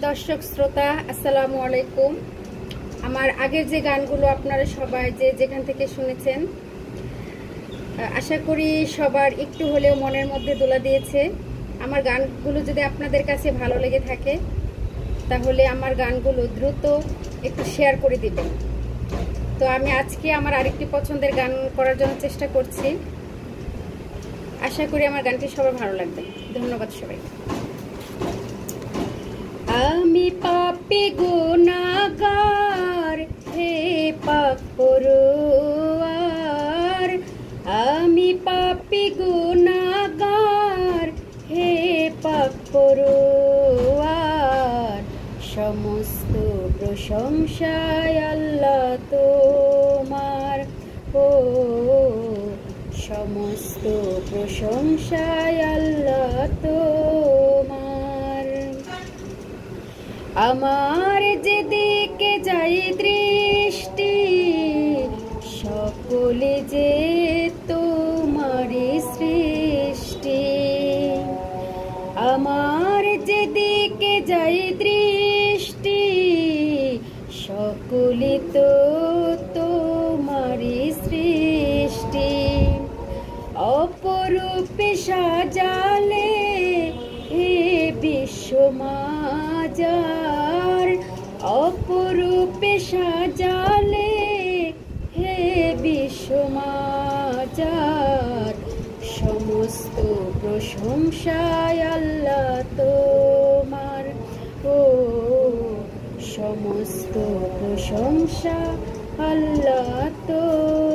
দর্শক শ্রোতা আসসালামু আলাইকুম। আমার আগের যে গানগুলো আপনারা সবাই যেখান থেকে শুনেছেন, আশা করি সবার একটু হলেও মনের মধ্যে দোলা দিয়েছে। আমার গানগুলো যদি আপনাদের কাছে ভালো লেগে থাকে তাহলে আমার গানগুলো দ্রুত একটু শেয়ার করে দিবেন। তো আমি আজকে আমার আরেকটি পছন্দের গান করার জন্য চেষ্টা করছি। আশা করি আমার গানটি সবার ভালো লাগবে। ধন্যবাদ সবাই। আমি পাপী গুনাহগার, হে পাক পরোয়ার। আমি পাপী গুনাহগার, হে পাক পরোয়ার। সমস্ত প্রশংসায় আল্লাহ তোমার, ও সমস্ত প্রশংসায় আল্লাহ তোমার। আমার যেদিকে যাই দৃষ্টি, সকলে যে তোমারই সৃষ্টি। আমার যেদিকে যাই দৃষ্টি, সকলে তো তোমারই সৃষ্টি। অপরূপে সাজালে হে বিশ্বমাজার, অপরূপে সাজালে হে বিশ্বমাজার। সমস্ত প্রশংসায় আল্লাহ তোমার, ও সমস্ত প্রশংসা আল্লাহ তোমার।